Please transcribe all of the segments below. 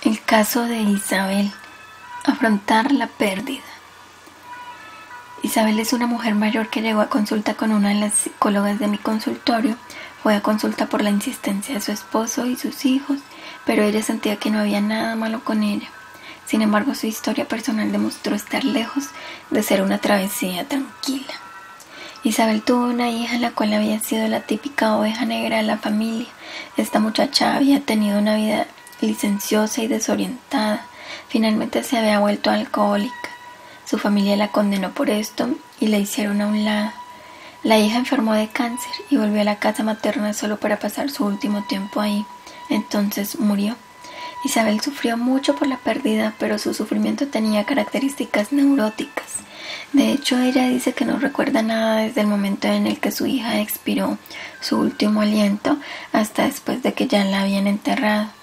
El caso de Isabel. Afrontar la pérdida. Isabel es una mujer mayor que llegó a consulta con una de las psicólogas de mi consultorio. Fue a consulta por la insistencia de su esposo y sus hijos, pero ella sentía que no había nada malo con ella. Sin embargo, su historia personal demostró estar lejos de ser una travesía tranquila. Isabel tuvo una hija la cual había sido la típica oveja negra de la familia. Esta muchacha había tenido una vida licenciosa y desorientada. Finalmente se había vuelto alcohólica. Su familia la condenó por esto y la hicieron a un lado. La hija enfermó de cáncer y volvió a la casa materna solo para pasar su último tiempo ahí. Entonces murió. Isabel sufrió mucho por la pérdida, pero su sufrimiento tenía características neuróticas. De hecho, ella dice que no recuerda nada desde el momento en el que su hija expiró su último aliento hasta después de que ya la habían enterrado.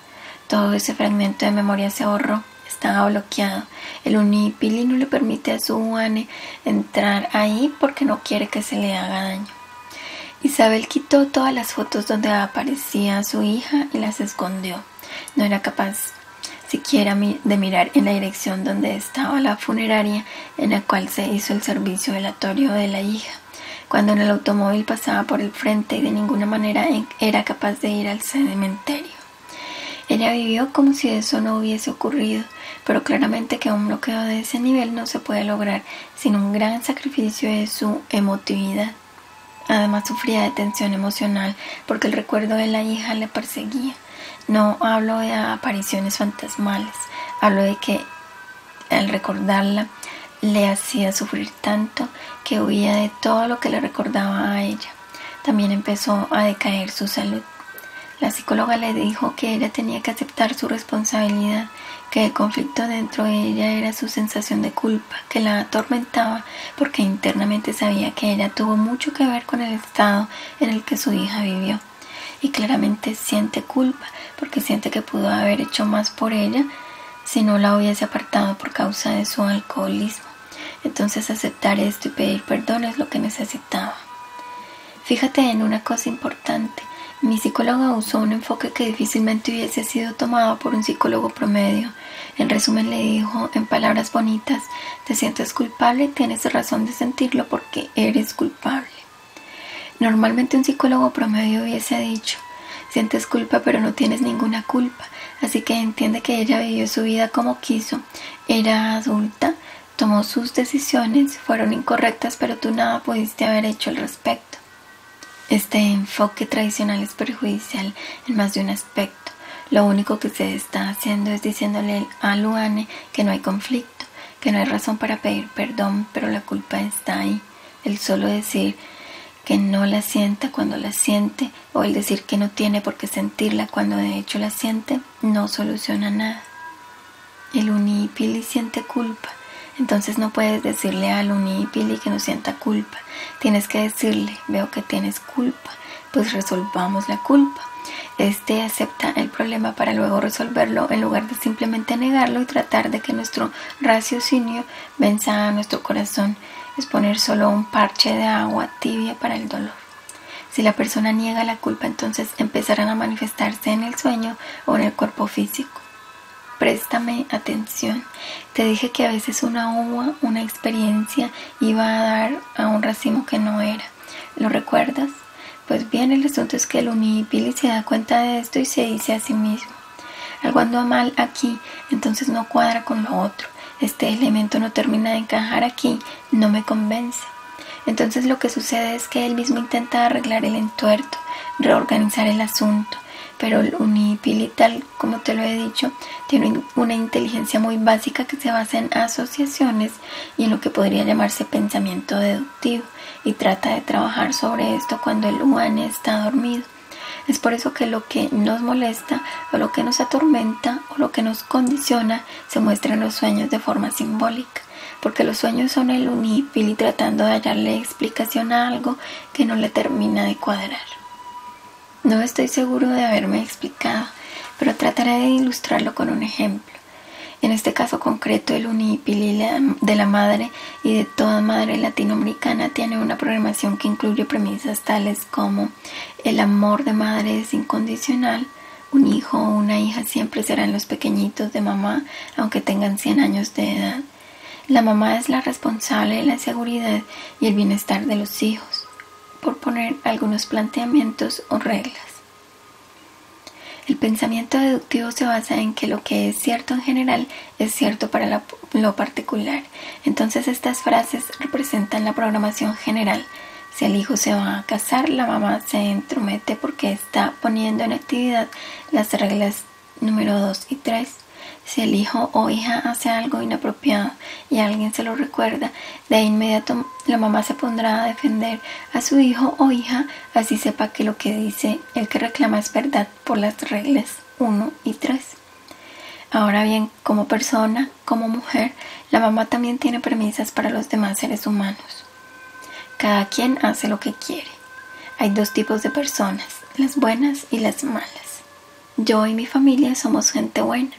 Todo ese fragmento de memoria se borró, estaba bloqueado. El Unipili no le permite a su UANE entrar ahí porque no quiere que se le haga daño. Isabel quitó todas las fotos donde aparecía su hija y las escondió. No era capaz siquiera de mirar en la dirección donde estaba la funeraria en la cual se hizo el servicio velatorio de la hija, cuando en el automóvil pasaba por el frente y de ninguna manera era capaz de ir al cementerio. Ella vivió como si eso no hubiese ocurrido, pero claramente que un bloqueo de ese nivel no se puede lograr sin un gran sacrificio de su emotividad. Además sufría de tensión emocional porque el recuerdo de la hija le perseguía. No hablo de apariciones fantasmales, hablo de que al recordarla le hacía sufrir tanto que huía de todo lo que le recordaba a ella. También empezó a decaer su salud. La psicóloga le dijo que ella tenía que aceptar su responsabilidad, que el conflicto dentro de ella era su sensación de culpa, que la atormentaba porque internamente sabía que ella tuvo mucho que ver con el estado en el que su hija vivió. Y claramente siente culpa porque siente que pudo haber hecho más por ella si no la hubiese apartado por causa de su alcoholismo. Entonces aceptar esto y pedir perdón es lo que necesitaba. Fíjate en una cosa importante. Mi psicóloga usó un enfoque que difícilmente hubiese sido tomado por un psicólogo promedio. En resumen le dijo en palabras bonitas: te sientes culpable y tienes razón de sentirlo porque eres culpable. Normalmente un psicólogo promedio hubiese dicho: sientes culpa pero no tienes ninguna culpa, así que entiende que ella vivió su vida como quiso, era adulta, tomó sus decisiones, fueron incorrectas, pero tú nada pudiste haber hecho al respecto. Este enfoque tradicional es perjudicial en más de un aspecto. Lo único que se está haciendo es diciéndole a Luane que no hay conflicto, que no hay razón para pedir perdón, pero la culpa está ahí. El solo decir que no la sienta cuando la siente, o el decir que no tiene por qué sentirla cuando de hecho la siente, no soluciona nada. El Unipili siente culpa. Entonces no puedes decirle al Unipili que no sienta culpa. Tienes que decirle: veo que tienes culpa, pues resolvamos la culpa. Este acepta el problema para luego resolverlo en lugar de simplemente negarlo y tratar de que nuestro raciocinio venza a nuestro corazón. Es poner solo un parche de agua tibia para el dolor. Si la persona niega la culpa, entonces empezarán a manifestarse en el sueño o en el cuerpo físico. Préstame atención. Te dije que a veces una uva, una experiencia, iba a dar a un racimo que no era. ¿Lo recuerdas? Pues bien, el asunto es que el Unipili se da cuenta de esto y se dice a sí mismo: algo anda mal aquí, entonces no cuadra con lo otro. Este elemento no termina de encajar aquí, no me convence. Entonces lo que sucede es que él mismo intenta arreglar el entuerto, reorganizar el asunto. Pero el Unipili, tal como te lo he dicho, tiene una inteligencia muy básica que se basa en asociaciones y en lo que podría llamarse pensamiento deductivo, y trata de trabajar sobre esto cuando el Uane está dormido. Es por eso que lo que nos molesta o lo que nos atormenta o lo que nos condiciona se muestra en los sueños de forma simbólica, porque los sueños son el Unipili tratando de hallarle explicación a algo que no le termina de cuadrar. No estoy seguro de haberme explicado, pero trataré de ilustrarlo con un ejemplo. En este caso concreto, el Unipili de la madre y de toda madre latinoamericana tiene una programación que incluye premisas tales como: el amor de madre es incondicional, Un hijo o una hija siempre serán los pequeñitos de mamá, aunque tengan 100 años de edad. La mamá es la responsable de la seguridad y el bienestar de los hijos, por poner algunos planteamientos o reglas. El pensamiento deductivo se basa en que lo que es cierto en general es cierto para lo particular. Entonces estas frases representan la programación general. Si el hijo se va a casar, la mamá se entromete porque está poniendo en actividad las reglas número 2 y 3. Si el hijo o hija hace algo inapropiado y alguien se lo recuerda, de inmediato la mamá se pondrá a defender a su hijo o hija, así sepa que lo que dice el que reclama es verdad por las reglas 1 y 3. Ahora bien, como persona, como mujer, la mamá también tiene premisas para los demás seres humanos. Cada quien hace lo que quiere. Hay dos tipos de personas, las buenas y las malas. Yo y mi familia somos gente buena.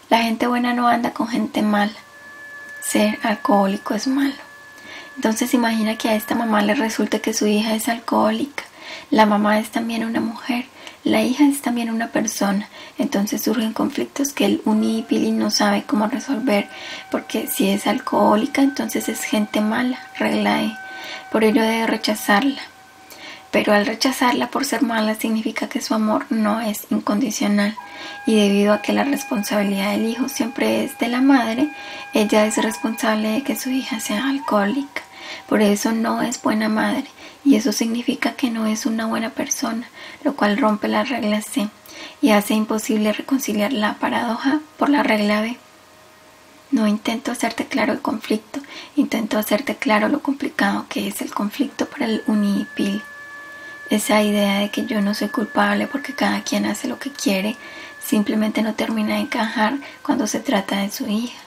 La gente buena no anda con gente mala. Ser alcohólico es malo. Entonces imagina que a esta mamá le resulte que su hija es alcohólica. La mamá es también una mujer. La hija es también una persona. Entonces surgen conflictos que el unipili no sabe cómo resolver, porque si es alcohólica, entonces es gente mala, regla E. Por ello debe rechazarla. Pero al rechazarla por ser mala significa que su amor no es incondicional, y debido a que la responsabilidad del hijo siempre es de la madre, ella es responsable de que su hija sea alcohólica. Por eso no es buena madre, y eso significa que no es una buena persona, lo cual rompe la regla C y hace imposible reconciliar la paradoja por la regla B. No intento hacerte claro el conflicto, intento hacerte claro lo complicado que es el conflicto para el unipil. Esa idea de que yo no soy culpable porque cada quien hace lo que quiere simplemente no termina de encajar cuando se trata de su hija.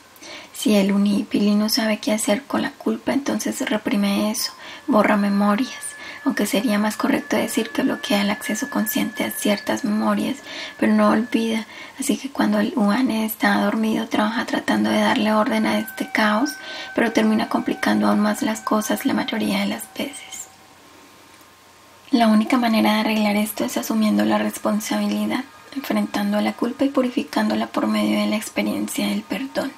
Si el unipili no sabe qué hacer con la culpa, entonces reprime eso, borra memorias, aunque sería más correcto decir que bloquea el acceso consciente a ciertas memorias, pero no olvida. Así que cuando el Uane está dormido, trabaja tratando de darle orden a este caos, pero termina complicando aún más las cosas la mayoría de las veces. La única manera de arreglar esto es asumiendo la responsabilidad, enfrentando la culpa y purificándola por medio de la experiencia del perdón.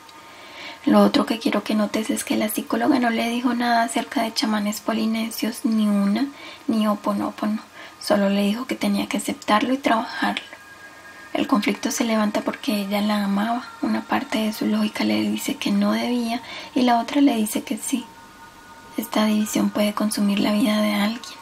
Lo otro que quiero que notes es que la psicóloga no le dijo nada acerca de chamanes polinesios, ni una, ni Ho'oponopono. Solo le dijo que tenía que aceptarlo y trabajarlo. El conflicto se levanta porque ella la amaba. Una parte de su lógica le dice que no debía y la otra le dice que sí. Esta división puede consumir la vida de alguien.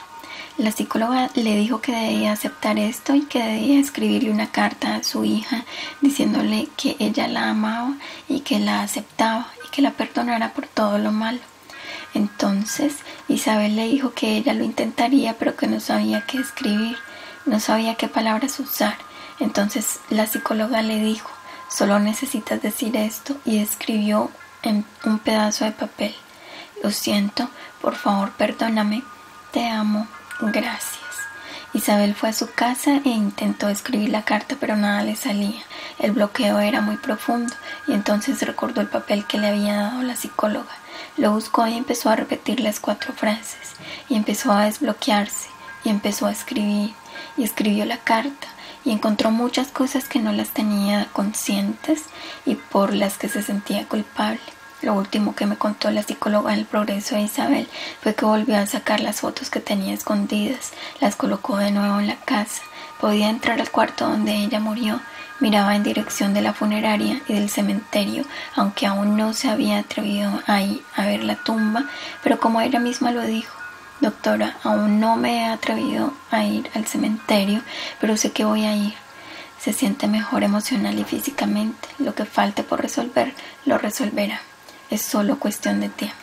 La psicóloga le dijo que debía aceptar esto y que debía escribirle una carta a su hija diciéndole que ella la amaba y que la aceptaba y que la perdonara por todo lo malo. Entonces Isabel le dijo que ella lo intentaría, pero que no sabía qué escribir, no sabía qué palabras usar. Entonces la psicóloga le dijo: solo necesitas decir esto, y escribió en un pedazo de papel: lo siento, por favor perdóname, te amo. Gracias. Isabel fue a su casa e intentó escribir la carta, pero nada le salía. El bloqueo era muy profundo y entonces recordó el papel que le había dado la psicóloga. Lo buscó y empezó a repetir las 4 frases y empezó a desbloquearse y empezó a escribir y escribió la carta y encontró muchas cosas que no las tenía conscientes y por las que se sentía culpable. Lo último que me contó la psicóloga del progreso de Isabel fue que volvió a sacar las fotos que tenía escondidas, las colocó de nuevo en la casa, podía entrar al cuarto donde ella murió, miraba en dirección de la funeraria y del cementerio, aunque aún no se había atrevido a ir a ver la tumba, pero como ella misma lo dijo: doctora, aún no me he atrevido a ir al cementerio, pero sé que voy a ir. Se siente mejor emocional y físicamente, lo que falte por resolver, lo resolverá. Es solo cuestión de tiempo.